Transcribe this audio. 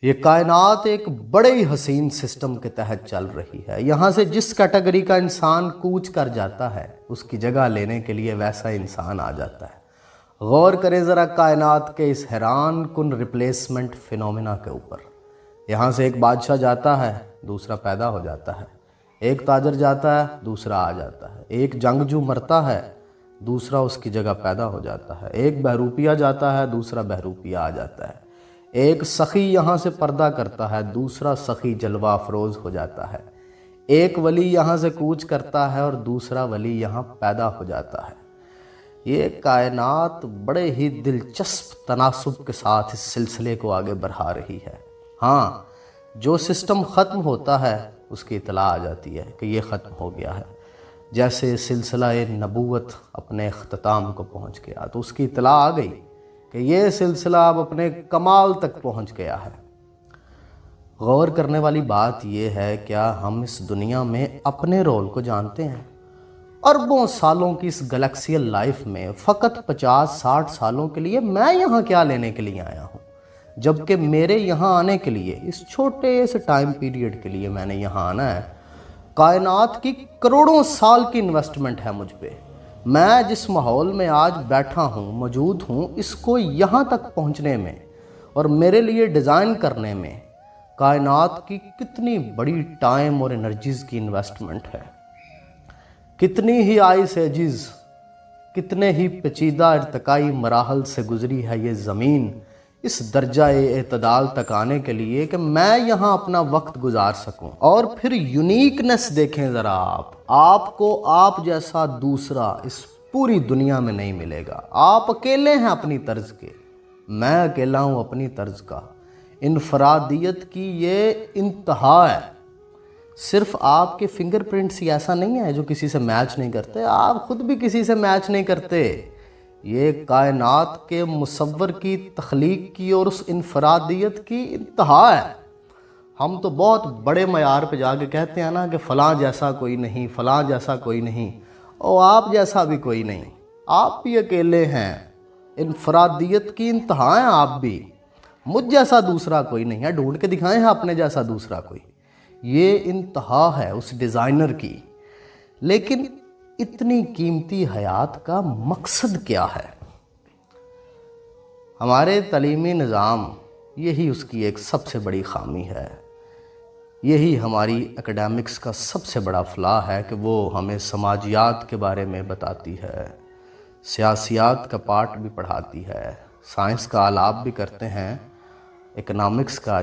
یہ کائنات ایک بڑے ہی حسین سسٹم کے تحت چل رہی ہے۔ یہاں سے جس کیٹیگری کا انسان کوچ کر جاتا ہے اس کی جگہ لینے کے لیے ویسا انسان آ جاتا ہے۔ غور کریں ذرا کائنات کے اس حیران کن ریپلیسمنٹ فینومینا کے اوپر۔ یہاں سے ایک بادشاہ جاتا ہے، دوسرا پیدا ہو جاتا ہے۔ ایک تاجر جاتا ہے، دوسرا آ جاتا ہے۔ ایک جنگجو مرتا ہے، دوسرا اس کی جگہ پیدا ہو جاتا ہے۔ ایک بہروپیہ جاتا ہے، دوسرا بہروپیہ آ جاتا ہے۔ ایک سخی یہاں سے پردہ کرتا ہے، دوسرا سخی جلوہ افروز ہو جاتا ہے۔ ایک ولی یہاں سے کوچ کرتا ہے اور دوسرا ولی یہاں پیدا ہو جاتا ہے۔ یہ کائنات بڑے ہی دلچسپ تناسب کے ساتھ اس سلسلے کو آگے بڑھا رہی ہے۔ ہاں، جو سسٹم ختم ہوتا ہے اس کی اطلاع آ جاتی ہے کہ یہ ختم ہو گیا ہے۔ جیسے سلسلہ نبوت اپنے اختتام کو پہنچ گیا تو اس کی اطلاع آ گئی کہ یہ سلسلہ اب اپنے کمال تک پہنچ گیا ہے۔ غور کرنے والی بات یہ ہے، کیا ہم اس دنیا میں اپنے رول کو جانتے ہیں؟ اربوں سالوں کی اس گلیکسیل لائف میں فقط 50-60 سالوں کے لیے میں یہاں کیا لینے کے لیے آیا ہوں، جبکہ میرے یہاں آنے کے لیے اس چھوٹے سے ٹائم پیریڈ کے لیے میں نے یہاں آنا ہے۔ کائنات کی کروڑوں سال کی انویسٹمنٹ ہے مجھ پہ۔ میں جس ماحول میں آج بیٹھا ہوں، موجود ہوں، اس کو یہاں تک پہنچنے میں اور میرے لیے ڈیزائن کرنے میں کائنات کی کتنی بڑی ٹائم اور انرجیز کی انویسٹمنٹ ہے۔ کتنی ہی آئس ایجز، کتنے ہی پیچیدہ ارتقائی مراحل سے گزری ہے یہ زمین اس درجہ اعتدال تک آنے کے لیے کہ میں یہاں اپنا وقت گزار سکوں۔ اور پھر یونیکنیس دیکھیں ذرا آپ کو آپ جیسا دوسرا اس پوری دنیا میں نہیں ملے گا۔ آپ اکیلے ہیں اپنی طرز کے، میں اکیلا ہوں اپنی طرز کا۔ انفرادیت کی یہ انتہا ہے۔ صرف آپ کے فنگر پرنٹس ہی ایسا نہیں ہے جو کسی سے میچ نہیں کرتے، آپ خود بھی کسی سے میچ نہیں کرتے۔ یہ کائنات کے مصور کی تخلیق کی اور اس انفرادیت کی انتہا ہے۔ ہم تو بہت بڑے معیار پہ جا کے کہتے ہیں نا کہ فلاں جیسا کوئی نہیں، فلاں جیسا کوئی نہیں، اور آپ جیسا بھی کوئی نہیں، آپ بھی اکیلے ہیں۔ انفرادیت کی انتہا ہیں آپ بھی۔ مجھ جیسا دوسرا کوئی نہیں ہے، ڈھونڈ کے دکھائیں ہیں اپنے جیسا دوسرا کوئی۔ یہ انتہا ہے اس ڈیزائنر کی۔ لیکن اتنی قیمتی حیات کا مقصد کیا ہے؟ ہمارے تعلیمی نظام، یہی اس کی ایک سب سے بڑی خامی ہے۔ یہی ہماری اکیڈیمکس کا سب سے بڑا فلاح ہے کہ وہ ہمیں سماجیات کے بارے میں بتاتی ہے، سیاسیات کا پارٹ بھی پڑھاتی ہے، سائنس کا آلاب بھی کرتے ہیں، اکنامکس کا